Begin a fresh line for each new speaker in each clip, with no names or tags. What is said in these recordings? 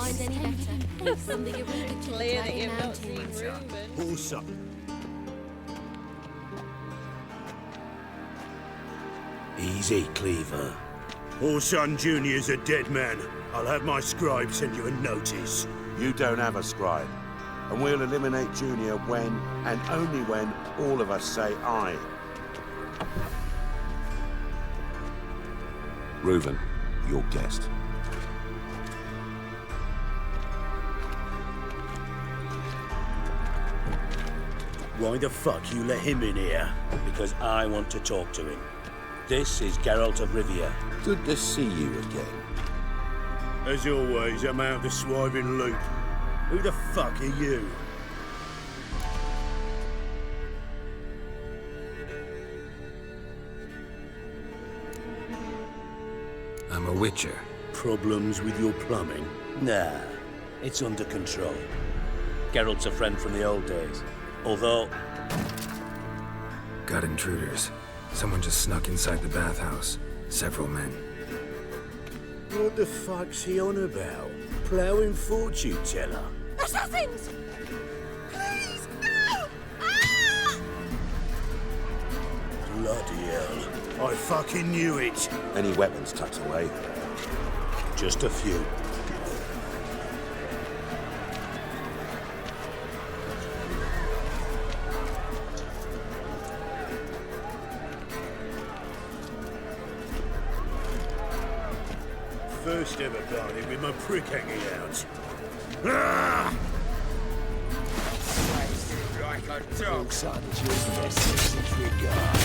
find any better. Leave something alluded to the
Clear that
Dragon
you've not
Mountain.
seen Reuben.
Horse up.
Easy, Cleaver.
Orson Jr.'s a dead man. I'll have my scribe send you a notice.
You don't have a scribe. And we'll eliminate Junior when, and only when, all of us say aye. Reuben, your guest.
Why the fuck you let him in here?
Because I want to talk to him. This is Geralt of Rivia.
Good to see you again.
As always, I'm out of the swiving loop. Who the fuck are you?
I'm a witcher.
Problems with your plumbing?
Nah, it's under control. Geralt's a friend from the old days. Although...
Got intruders. Someone just snuck inside the bathhouse. Several men.
What the fuck's he on about? Ploughing fortune teller?
Assassins! Please! No! Ah!
Bloody hell. I fucking knew it.
Any weapons tucked away?
Just a few. First ever party with my prick hanging out. Ah!
Like a dog.
Son, just message regards.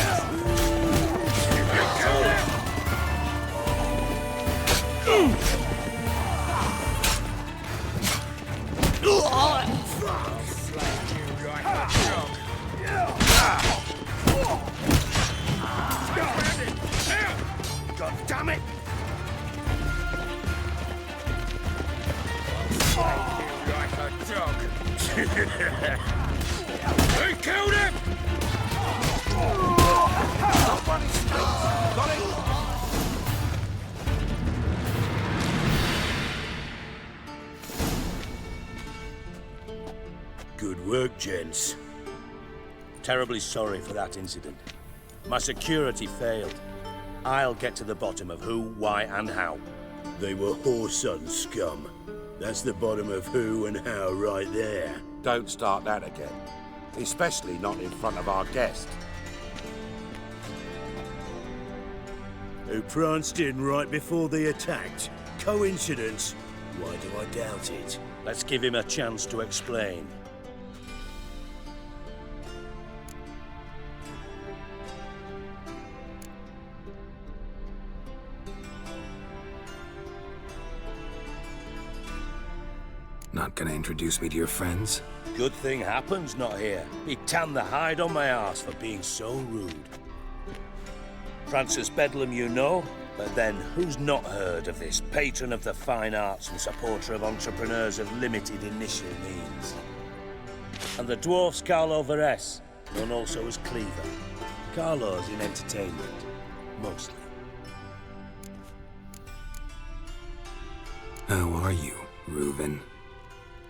Like a dog.
God damn it!
Like a dog. We killed him!
Got it!
Good work, gents.
Terribly sorry for that incident. My security failed. I'll get to the bottom of who, why, and how.
They were whoreson scum. That's the bottom of who and how right there.
Don't start that again. Especially not in front of our guest.
Who pranced in right before they attacked. Coincidence? Why do I doubt it?
Let's give him a chance to explain.
Not gonna introduce me to your friends?
Good thing Happen's not here. He'd tan the hide on my ass for being so rude. Francis Bedlam you know, but then who's not heard of this patron of the fine arts and supporter of entrepreneurs of limited initial means? And the dwarf's Carlo Veres, known also as Cleaver. Carlo's in entertainment, mostly.
How are you, Reuben?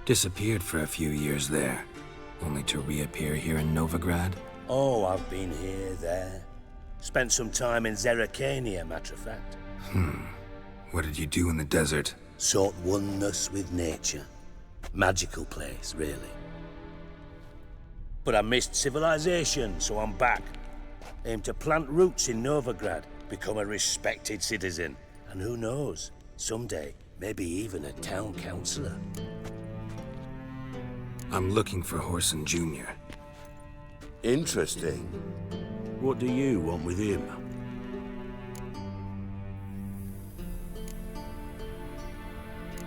Disappeared for a few years there, only to reappear here in Novigrad?
Oh, I've been here, there. Spent some time in Zerrikania, matter of fact.
What did you do in the desert?
Sought oneness with nature. Magical place, really. But I missed civilization, so I'm back. Aim to plant roots in Novigrad, become a respected citizen. And who knows, someday, maybe even a town councillor.
I'm looking for Whoreson Jr.
Interesting.
What do you want with him?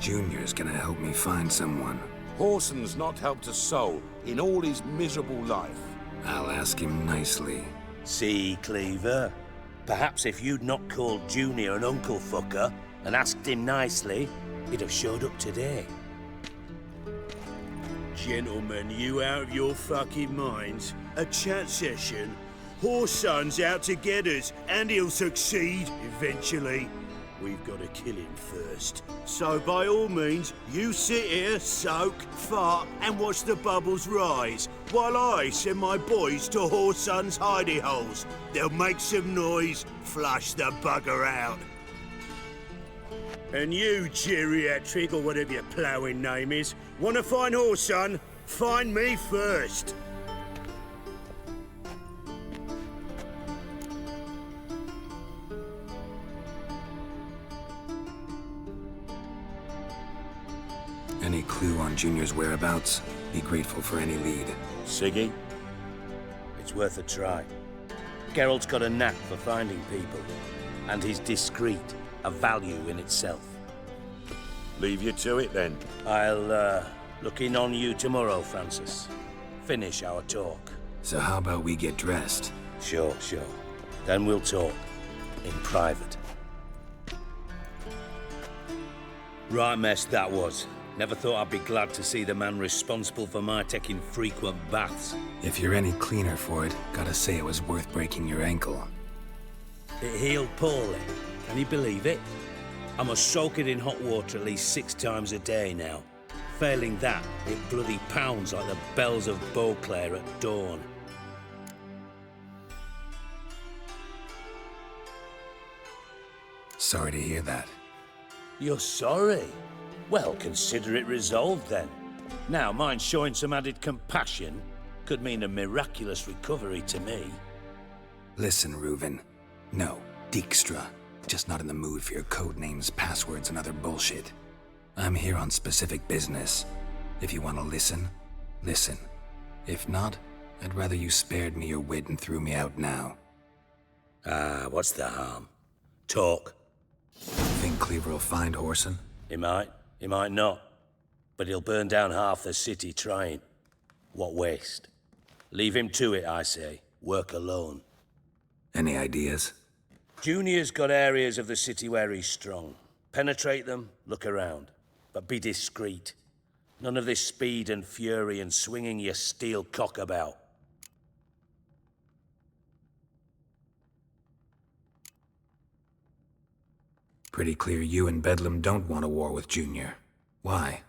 Junior's gonna help me find someone.
Whoreson's not helped a soul in all his miserable life.
I'll ask him nicely.
See, Cleaver? Perhaps if you'd not called Junior an uncle fucker and asked him nicely, he'd have showed up today.
Gentlemen, you out of your fucking minds? A chat session? Whoreson's out to get us, and he'll succeed eventually. We've got to kill him first. So by all means, you sit here, soak, fart, and watch the bubbles rise, while I send my boys to Whoreson's hidey holes. They'll make some noise, flush the bugger out. And you, geriatric, or whatever your ploughing name is, want to find Whoreson? Find me first.
Any clue on Junior's whereabouts? Be grateful for any lead.
Siggy? It's worth a try. Geralt's got a knack for finding people, and he's discreet, a value in itself.
Leave you to it then.
I'll, look in on you tomorrow, Francis. Finish our talk.
So how about we get dressed?
Sure. Then we'll talk. In private. Right mess that was. Never thought I'd be glad to see the man responsible for my taking frequent baths.
If you're any cleaner for it, gotta say it was worth breaking your ankle.
It healed poorly. Can you believe it? I must soak it in hot water at least 6 times a day now. Failing that, it bloody pounds like the bells of Beauclair at dawn.
Sorry to hear that.
You're sorry? Well, consider it resolved then. Now, mind showing some added compassion could mean a miraculous recovery to me.
Listen, Reuven. No, Dijkstra. Just not in the mood for your code names, passwords, and other bullshit. I'm here on specific business. If you want to listen, listen. If not, I'd rather you spared me your wit and threw me out now.
What's the harm? Talk.
Think Cleaver will find Whoreson?
He might not. But he'll burn down half the city trying. What waste? Leave him to it, I say. Work alone.
Any ideas?
Junior's got areas of the city where he's strong. Penetrate them, look around. But be discreet. None of this speed and fury and swinging your steel cock about.
Pretty clear you and Bedlam don't want a war with Junior. Why?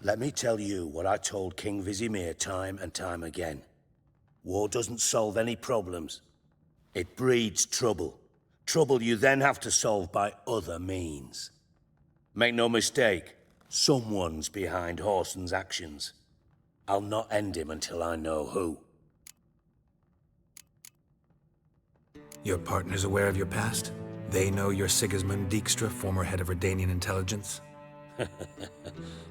Let me tell you what I told King Vizimir time and time again. War doesn't solve any problems. It breeds trouble. Trouble you then have to solve by other means. Make no mistake, someone's behind Whoreson's actions. I'll not end him until I know who.
Your partner's aware of your past? They know you're Sigismund Dijkstra, former head of Redanian intelligence?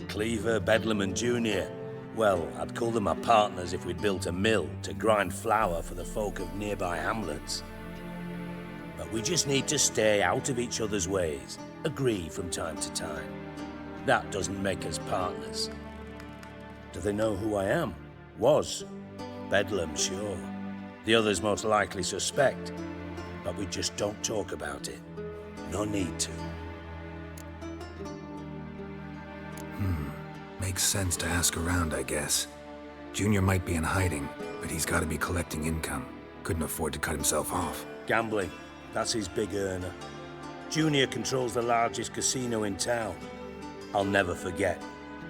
Cleaver, Bedlam and Junior. Well, I'd call them my partners if we'd built a mill to grind flour for the folk of nearby hamlets. But we just need to stay out of each other's ways, agree from time to time. That doesn't make us partners. Do they know who I am? Was. Bedlam, sure. The others most likely suspect. But we just don't talk about it. No need to.
Makes sense to ask around, I guess. Junior might be in hiding, but he's got to be collecting income. Couldn't afford to cut himself off.
Gambling. That's his big earner. Junior controls the largest casino in town. I'll never forget.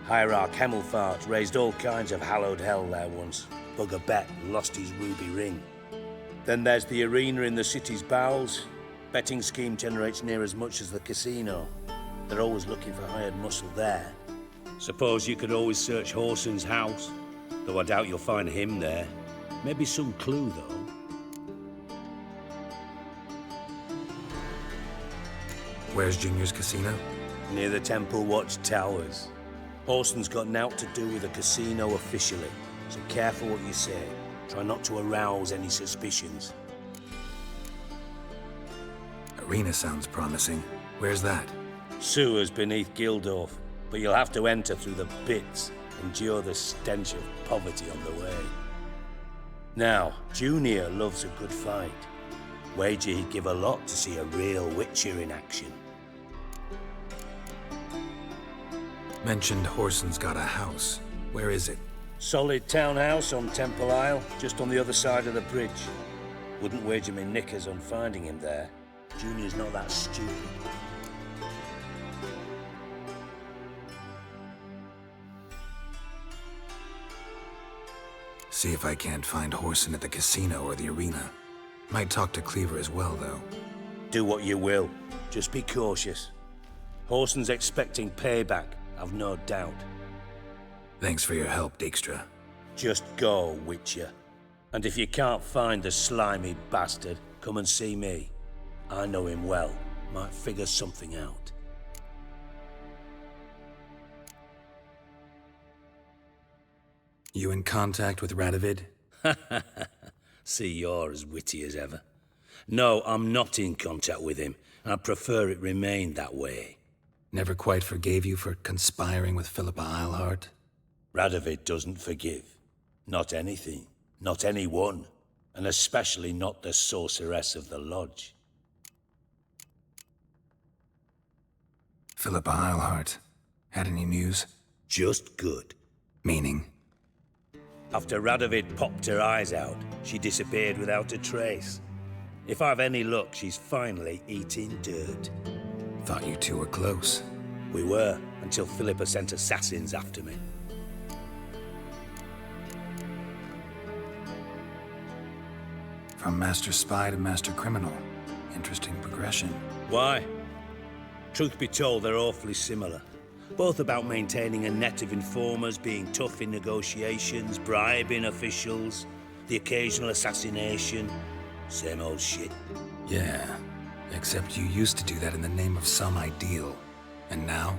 Hierarch Hemmelfart raised all kinds of hallowed hell there once. Bugger bet lost his ruby ring. Then there's the arena in the city's bowels. Betting scheme generates near as much as the casino. They're always looking for hired muscle there. Suppose you could always search Whoreson's house, though I doubt you'll find him there. Maybe some clue, though.
Where's Junior's casino?
Near the Temple Watch Towers. Whoreson's got naught to do with the casino officially, so careful what you say. Try not to arouse any suspicions.
Arena sounds promising. Where's that?
Sewers beneath Gildorf, but you'll have to enter through the pits, endure the stench of poverty on the way. Now, Junior loves a good fight. Wager he'd give a lot to see a real Witcher in action.
Mentioned Whoreson's got a house. Where is it?
Solid townhouse on Temple Isle, just on the other side of the bridge. Wouldn't wager me knickers on finding him there. Junior's not that stupid.
See if I can't find Horson at the casino or the arena. Might talk to Cleaver as well, though.
Do what you will. Just be cautious. Horson's expecting payback, I've no doubt.
Thanks for your help, Dijkstra.
Just go, Witcher. And if you can't find the slimy bastard, come and see me. I know him well. Might figure something out.
You in contact with Radovid?
See, you're as witty as ever. No, I'm not in contact with him. I prefer it remained that way.
Never quite forgave you for conspiring with Philippa Eilhart?
Radovid doesn't forgive. Not anything. Not anyone. And especially not the sorceress of the Lodge.
Philippa Eilhart. Had any news?
Just good.
Meaning?
After Radovid popped her eyes out, she disappeared without a trace. If I've any luck, she's finally eating dirt.
Thought you two were close.
We were, until Philippa sent assassins after me.
From Master Spy to Master Criminal. Interesting progression.
Why? Truth be told, they're awfully similar. Both about maintaining a net of informers, being tough in negotiations, bribing officials, the occasional assassination. Same old shit.
Yeah, except you used to do that in the name of some ideal. And now?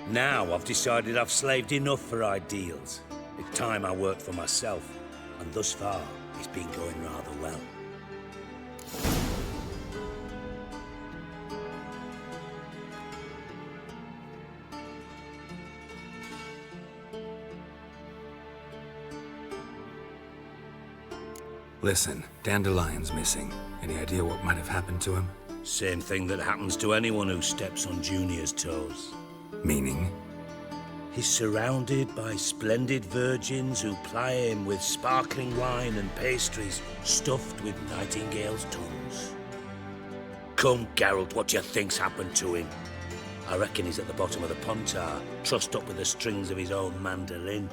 Now I've decided I've slaved enough for ideals. It's time I worked for myself. And thus far, it's been going rather well.
Listen, Dandelion's missing. Any idea what might have happened to him?
Same thing that happens to anyone who steps on Junior's toes.
Meaning?
He's surrounded by splendid virgins who ply him with sparkling wine and pastries stuffed with nightingales' tongues. Come, Geralt, what do you think's happened to him? I reckon he's at the bottom of the Pontar, trussed up with the strings of his own mandolin.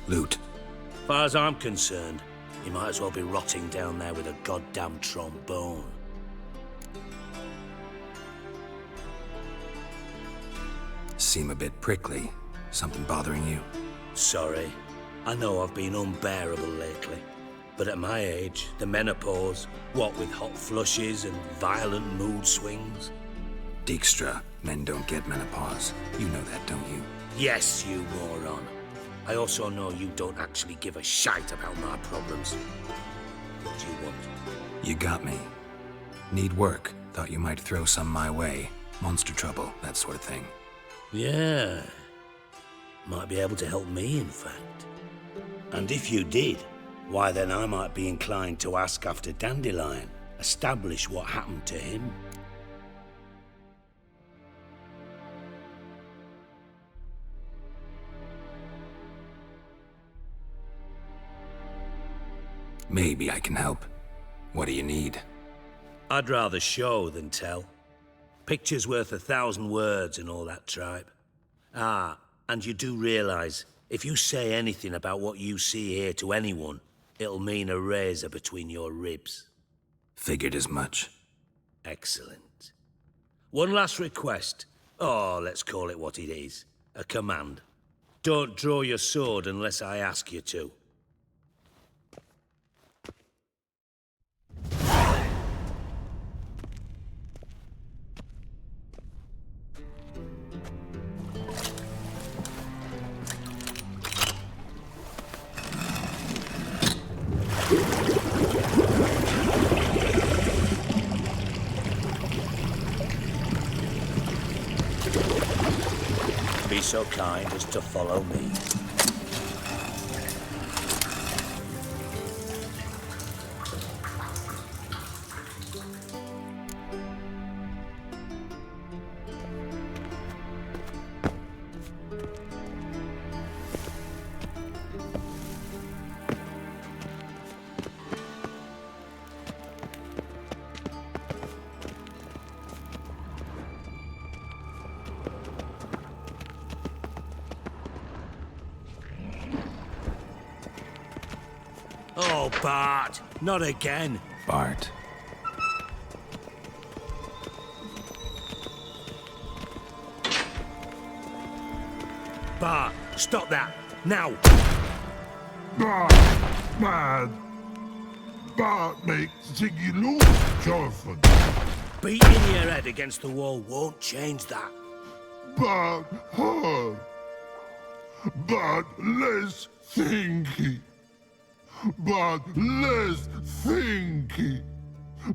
Loot.
Far as I'm concerned, he might as well be rotting down there with a goddamn trombone.
Seem a bit prickly. Something bothering you?
Sorry. I know I've been unbearable lately. But at my age, the menopause, what with hot flushes and violent mood swings.
Dijkstra, men don't get menopause. You know that, don't you?
Yes, you moron. I also know you don't actually give a shite about my problems. What do you want?
You got me. Need work. Thought you might throw some my way. Monster trouble, that sort of thing.
Yeah. Might be able to help me, in fact. And if you did, why then I might be inclined to ask after Dandelion. Establish what happened to him.
Maybe I can help. What do you need?
I'd rather show than tell. Picture's worth 1,000 words and all that tripe. Ah, and you do realize, if you say anything about what you see here to anyone, it'll mean a razor between your ribs.
Figured as much.
Excellent. One last request. Oh, let's call it what it is. A command. Don't draw your sword unless I ask you to. Be so kind as to follow me. Oh, Bart, not again.
Bart.
Bart, stop that, now.
Bad. Bart makes Ziggy lose, Jorfin.
Beating your head against the wall won't change that.
Bart hard. Bart less thinky. Bart less thinky.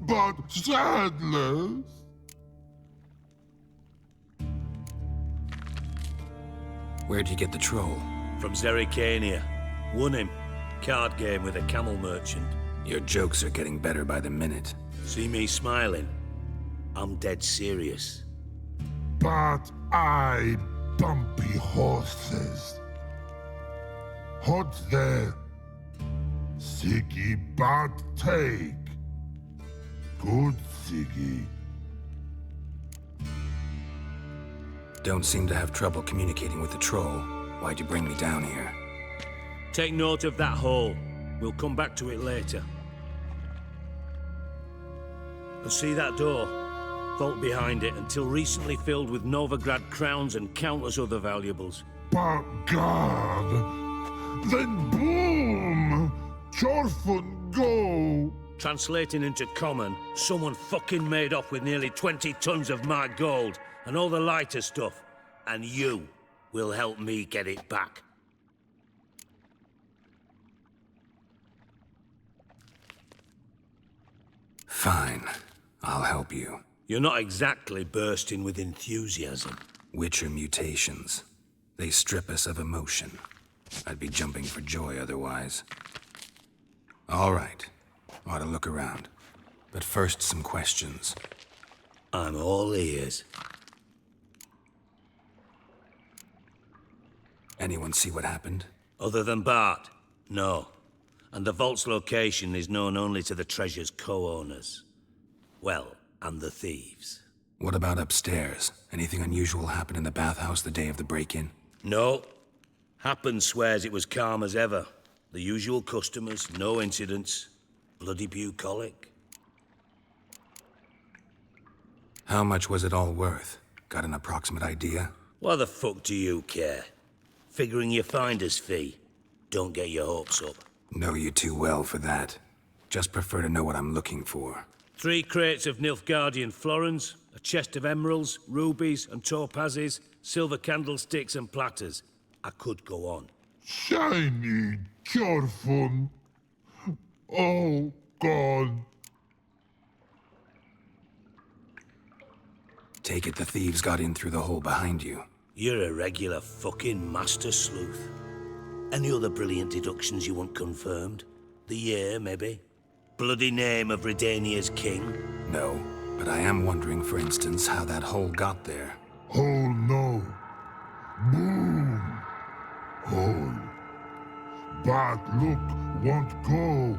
Bart sadless.
Where'd you get the troll?
From Zerrikania. Won him. Card game with a camel merchant.
Your jokes are getting better by the minute.
See me smiling? I'm dead serious.
Bart eyed bumpy horses. Hot there. Ziggy Bart take. Good Ziggy.
Don't seem to have trouble communicating with the troll. Why'd you bring me down here?
Take note of that hole. We'll come back to it later. And see that door? Vault behind it, until recently filled with Novigrad crowns and countless other valuables.
But God, then boom! Jorfin go!
Translating into common, someone fucking made off with nearly 20 tons of my gold and all the lighter stuff. And you will help me get it back.
Fine. I'll help you.
You're not exactly bursting with enthusiasm.
Witcher mutations. They strip us of emotion. I'd be jumping for joy otherwise. All right. Ought to look around. But first, some questions.
I'm all ears.
Anyone see what happened?
Other than Bart? No. And the vault's location is known only to the treasure's co-owners. Well, and the thieves.
What about upstairs? Anything unusual happen in the bathhouse the day of the break-in?
No. Happen swears it was calm as ever. The usual customers, no incidents. Bloody bucolic.
How much was it all worth? Got an approximate idea?
Why the fuck do you care? Figuring your finder's fee. Don't get your hopes up.
Know you too well for that. Just prefer to know what I'm looking for.
3 crates of Nilfgaardian florins, a chest of emeralds, rubies and topazes, silver candlesticks and platters. I could go on.
Shiny Jorfin. Oh, God.
Take it the thieves got in through the hole behind you.
You're a regular fucking master sleuth. Any other brilliant deductions you want confirmed? The year, maybe? Bloody name of Redania's king?
No, but I am wondering, for instance, how that hole got there.
Hole no. Boom. Hole. Bad look won't go.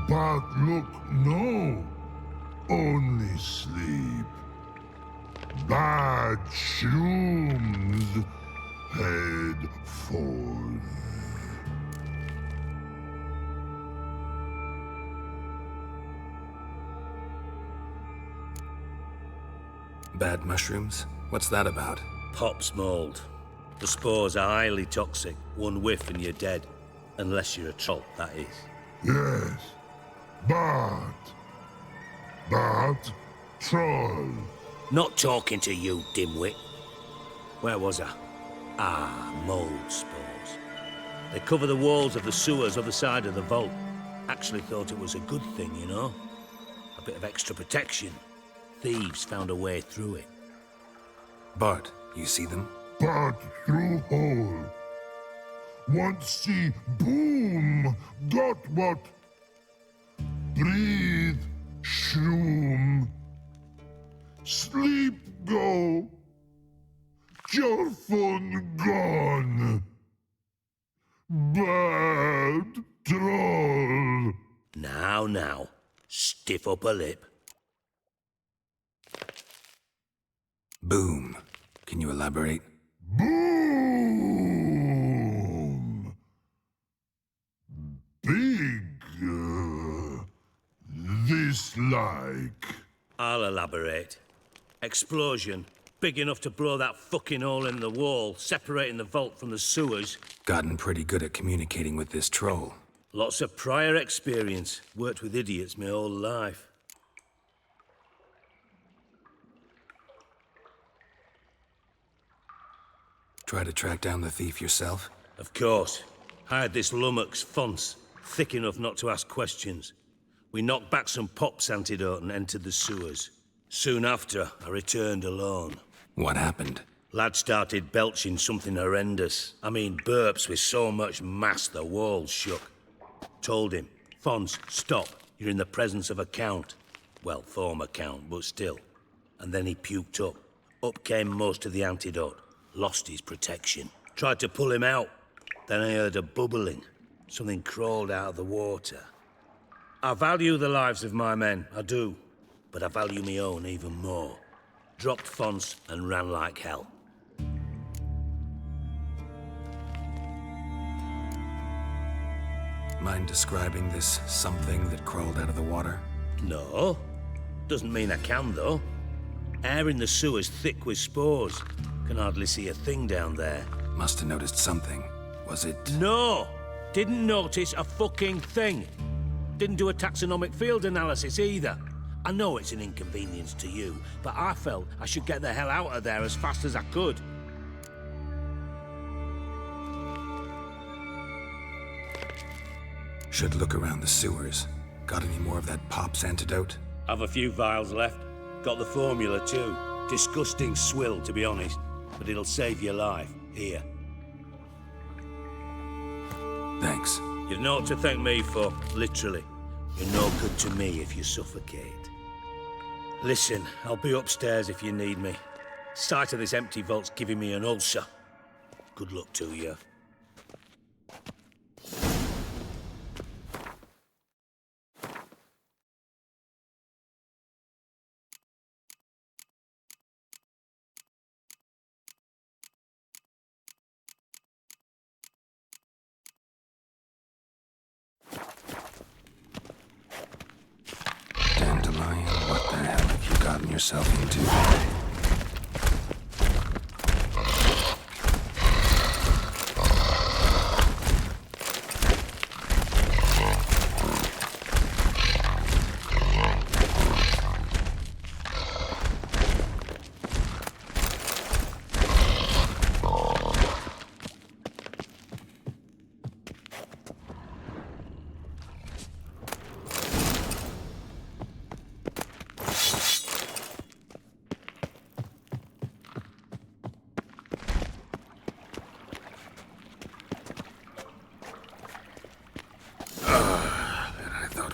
Bad look no. Only sleep. Bad shrooms. Head forth.
Bad mushrooms? What's that about?
Pops mold. The spores are highly toxic. One whiff and you're dead. Unless you're a troll, that is.
Yes. Bad. Bad troll.
Not talking to you, dimwit. Where was I? Ah, mold spores. They cover the walls of the sewers other side of the vault. Actually thought it was a good thing, you know? A bit of extra protection. Thieves found a way through it.
Bart, you see them?
Bad through hole. Want see boom. Got what? Breathe. Shroom. Sleep go. Jorfin gone. Bad troll.
Now, stiff up a lip.
Boom. Can you elaborate?
Boom. Big.
elaborate. Explosion, big enough to blow that fucking hole in the wall, separating the vault from the sewers.
Gotten pretty good at communicating with this troll.
Lots of prior experience. Worked with idiots my whole life.
Try to track down the thief yourself?
Of course. Hired this lummox, Fons, thick enough not to ask questions. We knocked back some pop's antidote and entered the sewers. Soon after, I returned alone.
What happened?
Lad started belching something horrendous. I mean, burps with so much mass the walls shook. Told him, Fons, stop. You're in the presence of a count. Well, former count, but still. And then he puked up. Up came most of the antidote. Lost his protection. Tried to pull him out. Then I heard a bubbling. Something crawled out of the water. I value the lives of my men, I do. But I value my own even more. Dropped Fons and ran like hell.
Mind describing this something that crawled out of the water?
No. Doesn't mean I can, though. Air in the sewer's thick with spores. Can hardly see a thing down there.
Must have noticed something. Was it...
No! Didn't notice a fucking thing. Didn't do a taxonomic field analysis either. I know it's an inconvenience to you, but I felt I should get the hell out of there as fast as I could.
Should look around the sewers. Got any more of that pop's antidote?
Have a few vials left. Got the formula too. Disgusting swill, to be honest. But it'll save your life. Here.
Thanks.
You've naught to thank me for, literally. You're no good to me if you suffocate. Listen, I'll be upstairs if you need me. Sight of this empty vault's giving me an ulcer. Good luck to you.
Dandelion, what the hell have you gotten yourself into?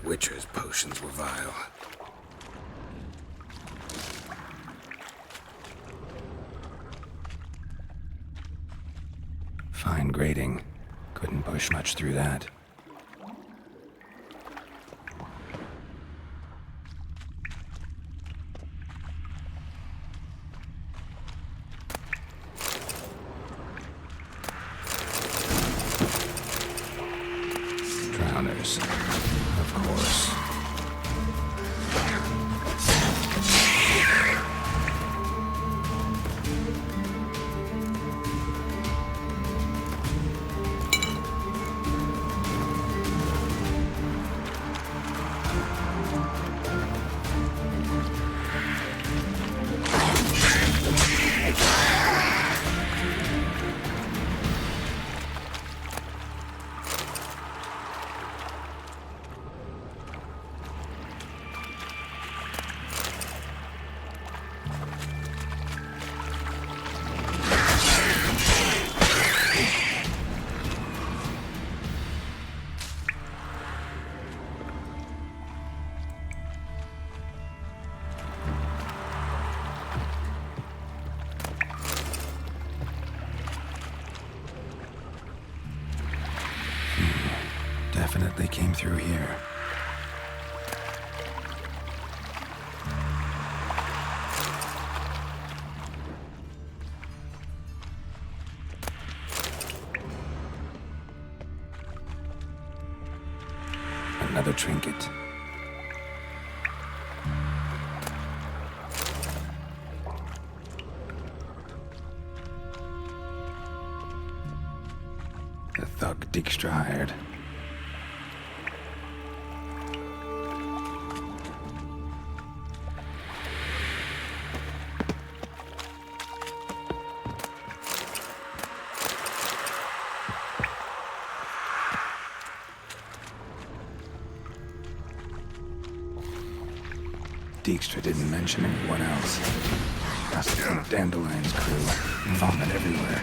Witcher's potions were vile. Fine grading. Couldn't push much through that. Drowners. Of course. Definitely came through here. Another trinket. The thug Dijkstra hired. Dijkstra didn't mention anyone else. Gossip from the Dandelion's crew. Vomit everywhere.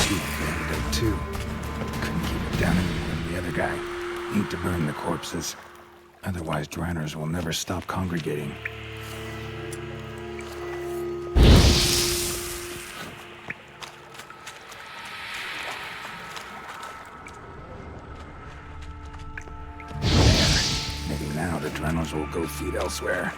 Chief ended up too. Couldn't keep it down any more than the other guy. Need to burn the corpses. Otherwise, Dranners will never stop congregating. Maybe now the Dranners will go feed elsewhere.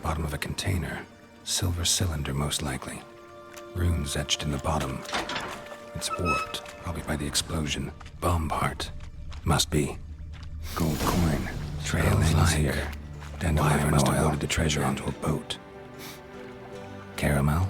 Bottom of a container. Silver cylinder, most likely. Runes etched in the bottom. It's warped, probably by the explosion. Bomb part. Must be. Gold coin. Trail ends here. Dandelion must have loaded the treasure onto a boat. Caramel?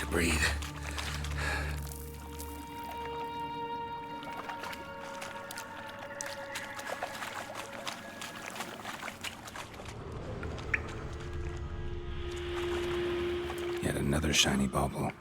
breathe. Yet another shiny bauble.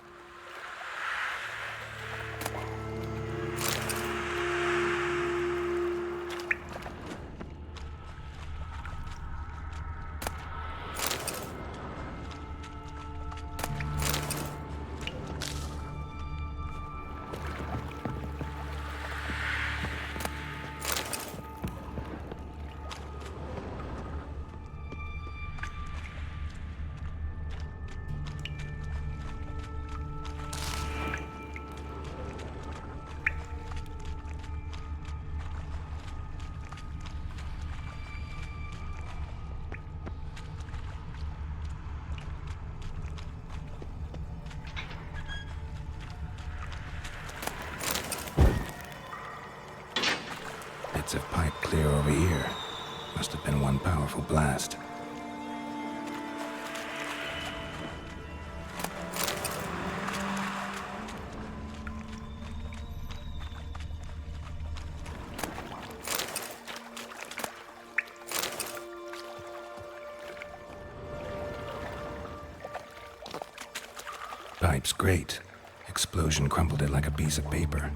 Bits of pipe clear over here. Must have been one powerful blast. Pipe's great. Explosion crumpled it like a piece of paper.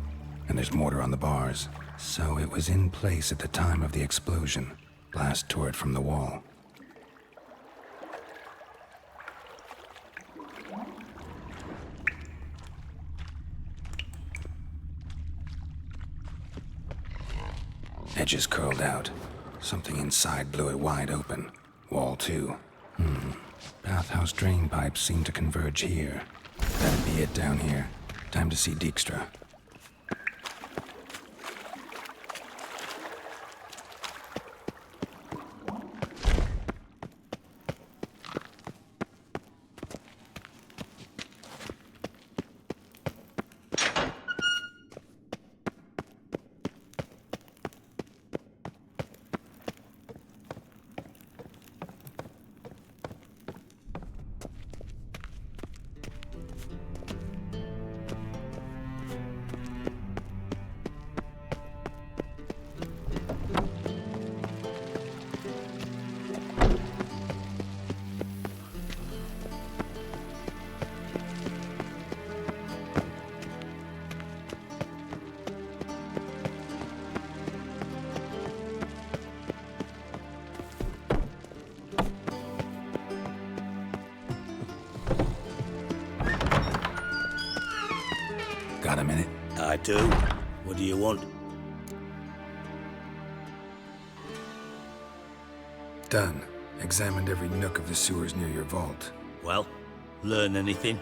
And there's mortar on the bars. So it was in place at the time of the explosion. Blast tore it from the wall. Edges curled out. Something inside blew it wide open. Wall too. Bathhouse drain pipes seem to converge here. That'd be it down here. Time to see Dijkstra. Got a minute?
I do. What do you want?
Done. Examined every nook of the sewers near your vault.
Well, learn anything?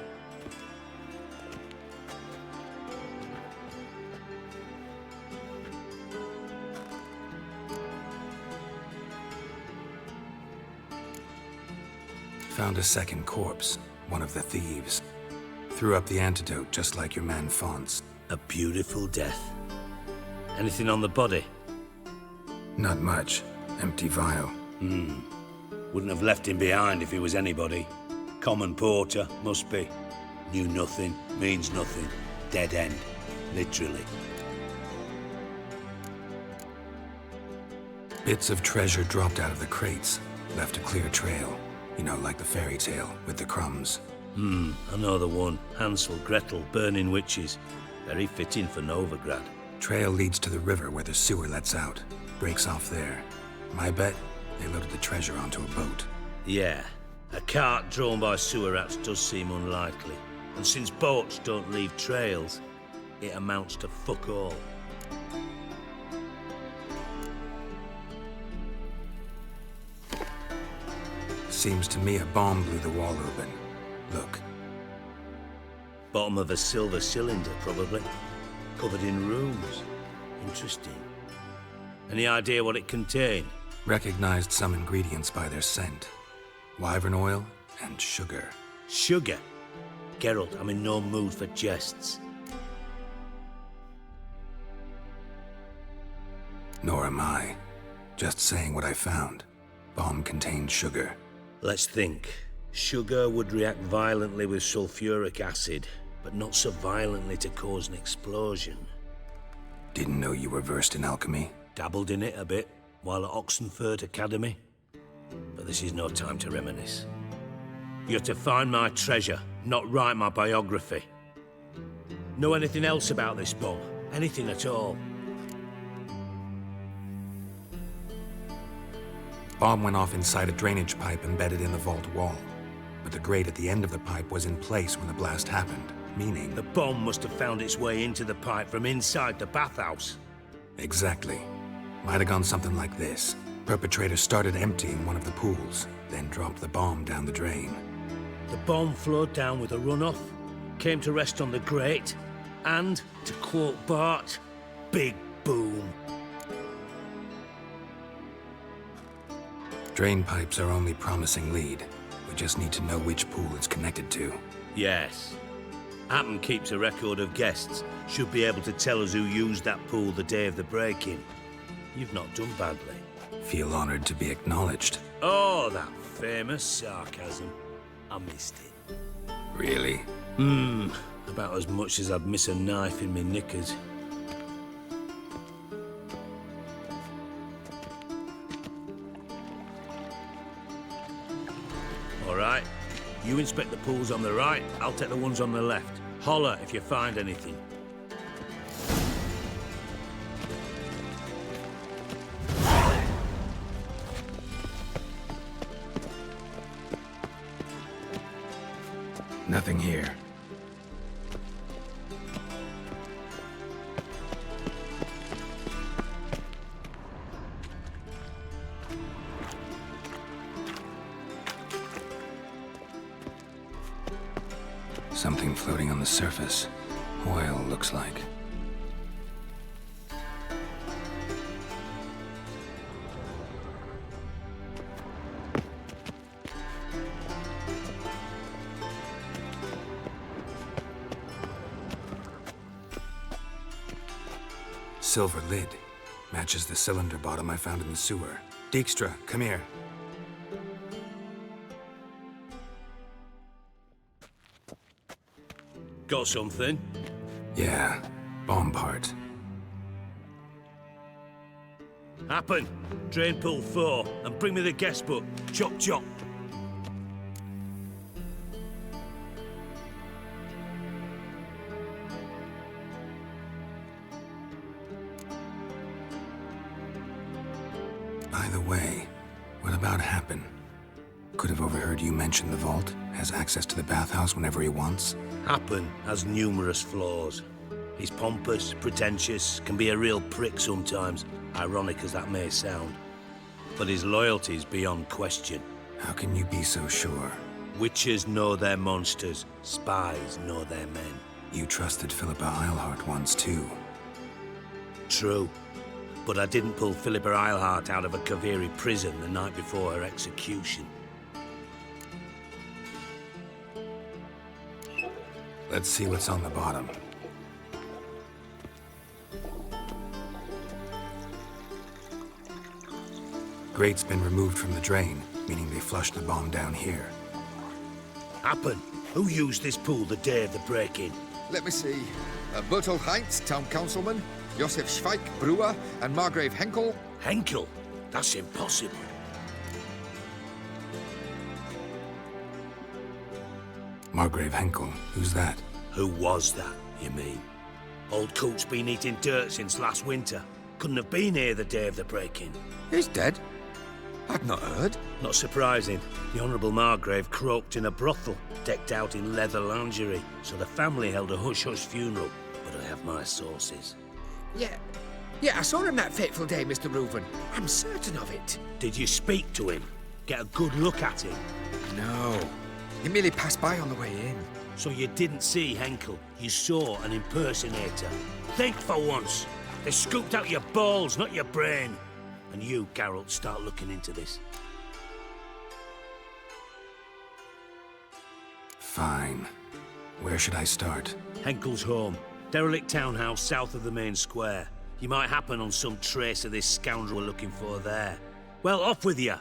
Found a second corpse. One of the thieves. Threw up the antidote just like your man Fonts.
A beautiful death. Anything on the body?
Not much. Empty vial.
Wouldn't have left him behind if he was anybody. Common porter, must be. Knew nothing, means nothing. Dead end. Literally.
Bits of treasure dropped out of the crates. Left a clear trail. You know, like the fairy tale, with the crumbs.
I know the one. Hansel, Gretel, burning witches. Very fitting for Novigrad.
Trail leads to the river where the sewer lets out. Breaks off there. My bet, they loaded the treasure onto a boat.
Yeah. A cart drawn by sewer rats does seem unlikely. And since boats don't leave trails, it amounts to fuck all.
Seems to me a bomb blew the wall open. Look.
Bottom of a silver cylinder, probably. Covered in runes. Interesting. Any idea what it contained?
Recognized some ingredients by their scent. Wyvern oil and sugar.
Sugar? Geralt, I'm in no mood for jests.
Nor am I. Just saying what I found. Bomb contained sugar.
Let's think.
Sugar would react violently with sulfuric acid, but not so violently to cause an explosion.
Didn't know you were versed in alchemy.
Dabbled in it a bit while at Oxenford Academy. But this is no time to reminisce. You're to find my treasure, not write my biography. Know anything else about this bomb? Anything at all?
Bomb went off inside a drainage pipe embedded in the vault wall. But the grate at the end of the pipe was in place when the blast happened, meaning...
The bomb must have found its way into the pipe from inside the bathhouse.
Exactly. Might have gone something like this. Perpetrator started emptying one of the pools, then dropped the bomb down the drain.
The bomb flowed down with a runoff, came to rest on the grate, and, to quote Bart, big boom.
Drain pipes are only promising lead. We just need to know which pool it's connected to.
Yes. Happen keeps a record of guests. Should be able to tell us who used that pool the day of the break-in. You've not done badly.
Feel honored to be acknowledged.
Oh, that famous sarcasm. I missed it.
Really?
About as much as I'd miss a knife in me knickers. All right. You inspect the pools on the right, I'll take the ones on the left. Holler if you find anything.
Nothing here. Something floating on the surface. Oil, looks like. Silver lid. Matches the cylinder bottom I found in the sewer. Dijkstra, come here.
Got something?
Yeah, bomb part.
Happen. Drain pool 4, and bring me the guest book. Chop chop.
Either way, what about Happen? Could have overheard you mention the vault. Has access to the bathhouse whenever he wants.
Happen has numerous flaws. He's pompous, pretentious, can be a real prick sometimes, ironic as that may sound. But his loyalty's beyond question.
How can you be so sure?
Witches know their monsters, spies know their men.
You trusted Philippa Eilhart once too.
True. But I didn't pull Philippa Eilhart out of a Kaviri prison the night before her execution.
Let's see what's on the bottom. Grate's been removed from the drain, meaning they flushed the bomb down here.
Happen. Who used this pool the day of the break-in?
Let me see. Bertolt Heinz, town councilman, Josef Schweik, brewer, and Margrave Henkel.
Henkel? That's impossible.
Margrave Henkel, who's that?
Who was that, you mean? Old coot's been eating dirt since last winter. Couldn't have been here the day of the break-in.
He's dead? I've not heard.
Not surprising. The Honourable Margrave croaked in a brothel, decked out in leather lingerie, so the family held a hush-hush funeral. But I have my sources.
Yeah, I saw him that fateful day, Mr. Reuven. I'm certain of it.
Did you speak to him? Get a good look at him?
No. He merely passed by on the way in.
So you didn't see Henkel, you saw an impersonator. Think for once. They scooped out your balls, not your brain. And you, Geralt, start looking into this.
Fine. Where should I start?
Henkel's home. Derelict townhouse south of the main square. You might happen on some trace of this scoundrel we're looking for there. Well, off with you.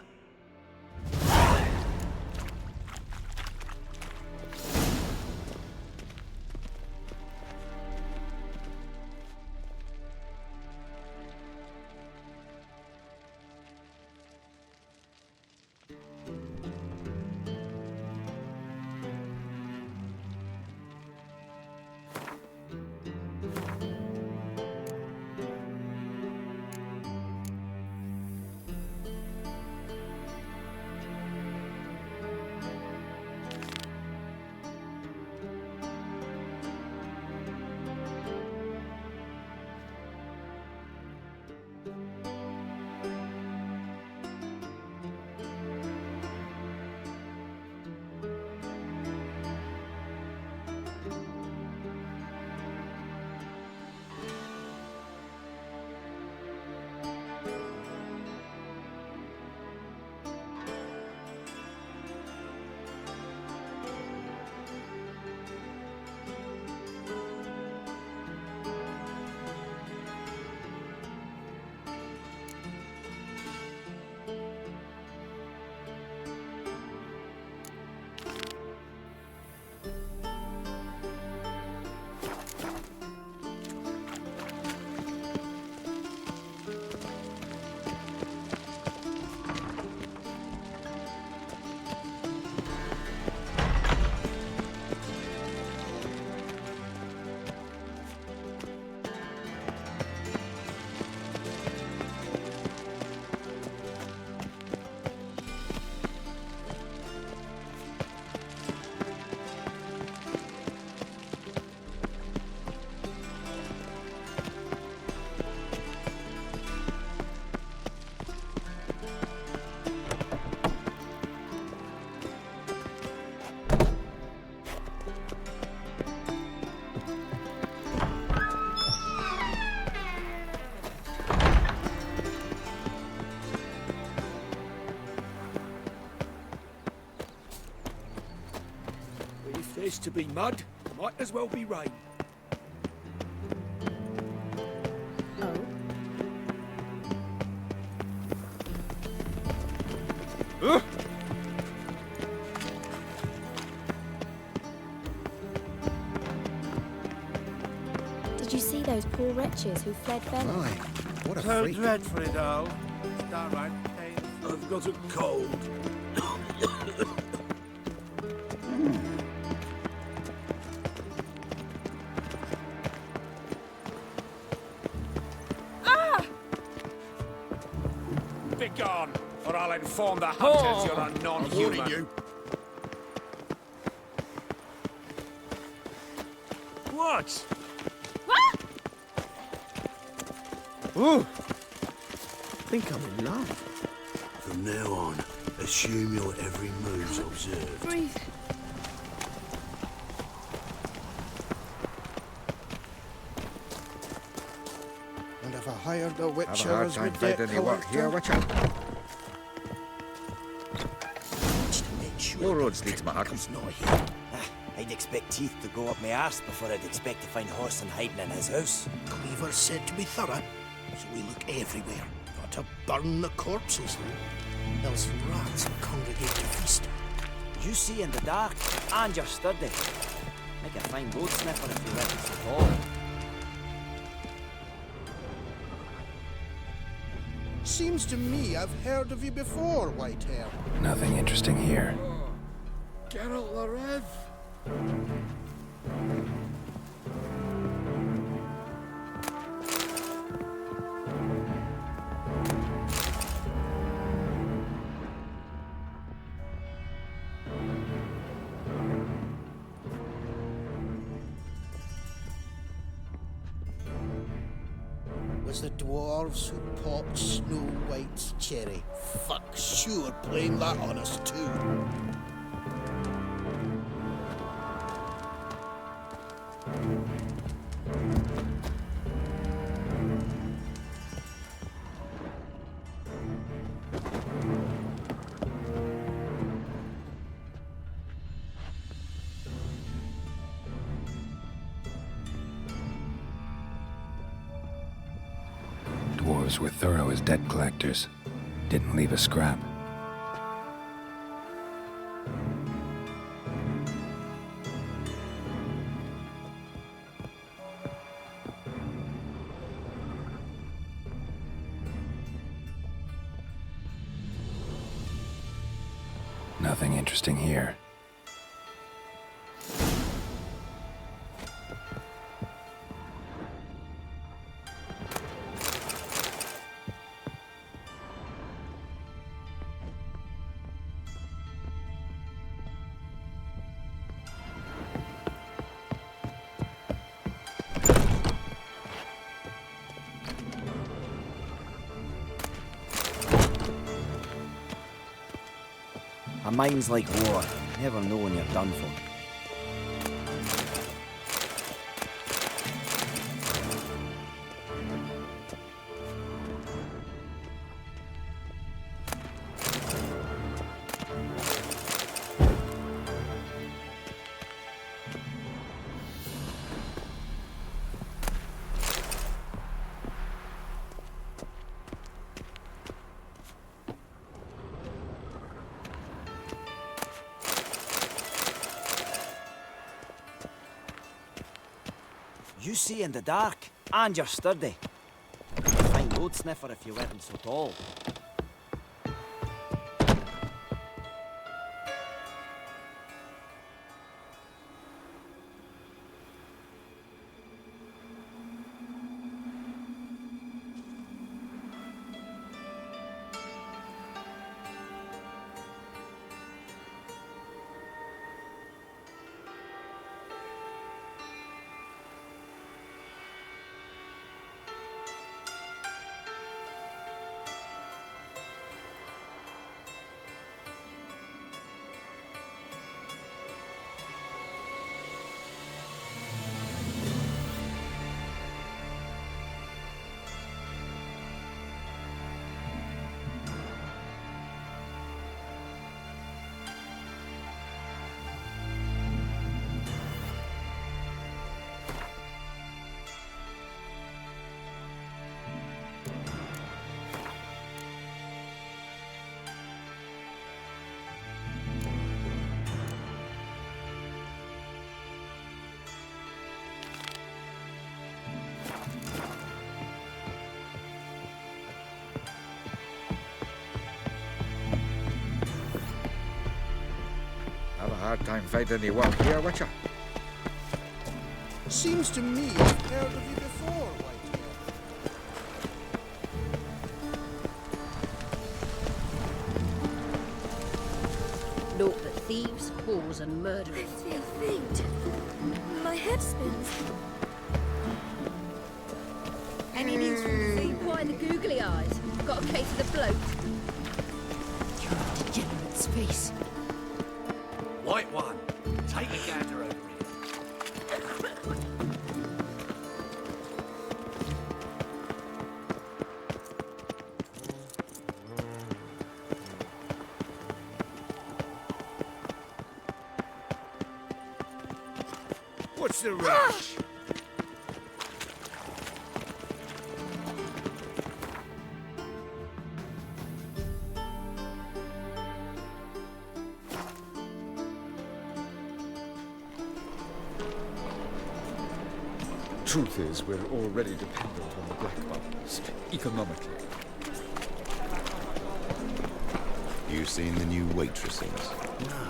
used to be mud, might as well be rain.
Oh. Did you see those poor wretches who fled Venice?
My, what a
So
freak.
dreadfully dull. It's downright painful. I've got a cold.
Begone, or I'll inform the hunters you're a non-human.
What?
Ooh. Think I'm in love.
From now on, assume your every move's observed.
Breathe.
And if I hired a
Have
witcher
a hard
as
time
my debt
finding any work here,
collector,
Witcher.
Just to make sure
No roads lead to my hut.
he's not here. I'd expect teeth to go up my arse before I'd expect to find Horson hiding in his house.
Cleaver said to be thorough, so we look everywhere. Got to burn the corpses, though. Else rats will congregate to feast.
You see in the dark, and you're sturdy. Make a fine boat sniffer if you reckon so tall.
Seems to me I've heard of you before, Whitehair.
Nothing interesting here.
Geralt the Rev.
Was the dwarves who popped Snow White's cherry. Fuck, sure, blame that on us too.
Dwarves were thorough as debt collectors. Didn't leave a scrap. Nothing interesting here.
A mind's like war. Never know when you're done for. You see in the dark, and you're sturdy. Fine road sniffer if you weren't so tall.
Hard time finding the work here, Witcher.
Seems to me I've heard of you before, Whitehair.
Naught but thieves, whores, and murderers.
I feel faint. My head spins.
Any news from the sea? Why the googly eyes? Got a case of the bloat. Your degenerate's face.
White one, take a gander over here.
What's the rush?
Truth is, we're already dependent on the black bubbles, economically.
You seen the new waitresses?
No.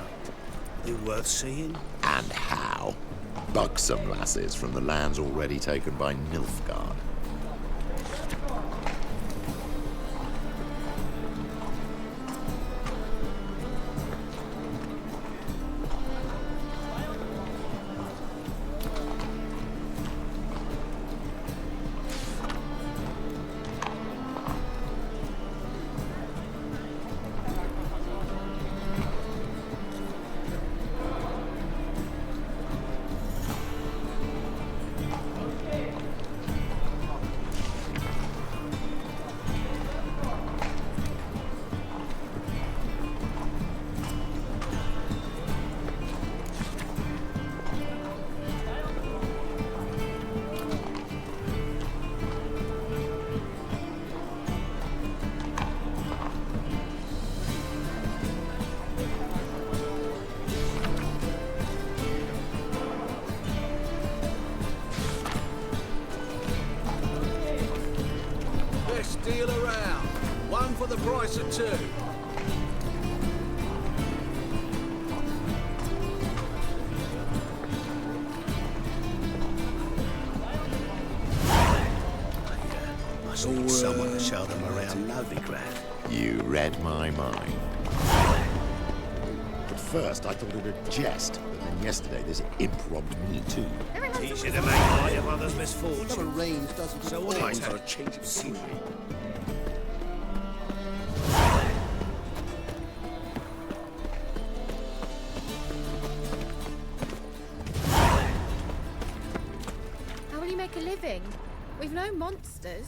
They're worth seeing?
And how? Buxom lasses from the lands already taken by Nilfgaard.
Best deal around. One for the price of two.
Must need someone to show them around Novigrad.
You read my mind. At first, I thought it a jest, but then yesterday this imp robbed me too.
Easy to make light of others'
Never
misfortune.
rains doesn't
So what it takes?
a change of scenery.
How will you make a living? We've no monsters.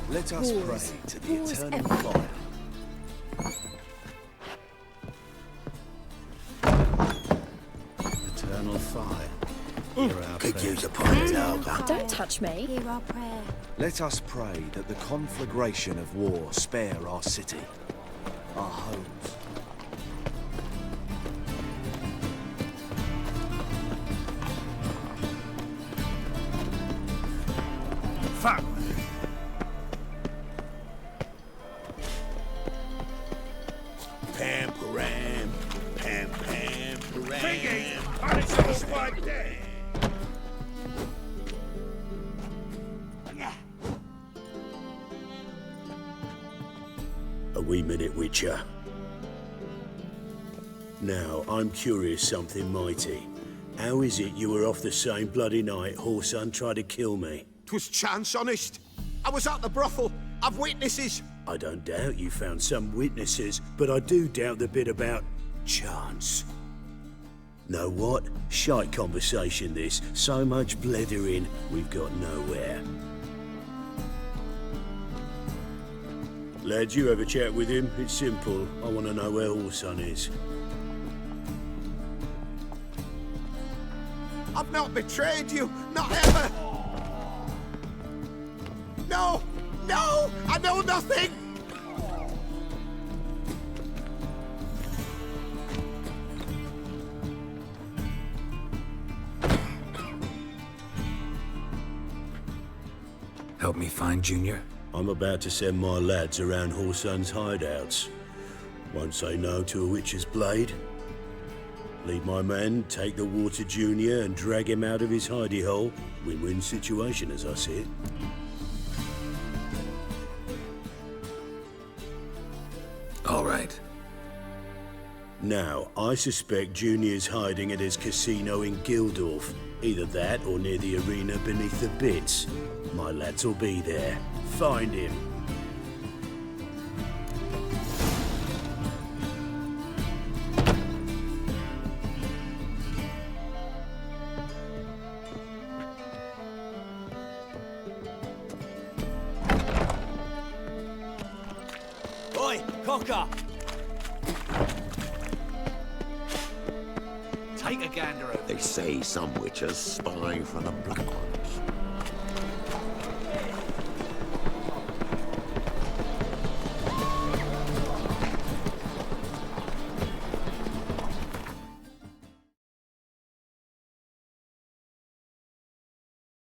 Let us
Wars.
pray to the
Wars
eternal
everywhere.
fire. Eternal fire. Hear our
Could
prayer.
use a pint, Olga.
Don't touch me.
Hear our prayer.
Let us pray that the conflagration of war spare our city, our homes.
Fuck! Pam param, pam pam param. Thingy! Punish us right there! A wee minute, Witcher. Now, I'm curious something mighty. How is it you were off the same bloody night Whoreson tried to kill me?
'Twas chance, honest. I was at the brothel. I've witnesses.
I don't doubt you found some witnesses, but I do doubt the bit about chance. Know what? Shite conversation this. So much blethering, we've got nowhere. Lads, you have a chat with him. It's simple. I want to know where Whoreson is.
I've not betrayed you. Not ever. No! No! I know nothing!
me find Junior?
I'm about to send my lads around Whoreson's hideouts. Won't say no to a witch's blade. Lead my men, take the water Junior and drag him out of his hidey hole. Win-win situation as I see it.
All right.
Now, I suspect Junior's hiding at his casino in Gildorf. Either that or near the arena beneath the bits. My lads will be there. Find him.
Oi, Cocker!
Take a gander over. They say some witches spy for the Black Ones.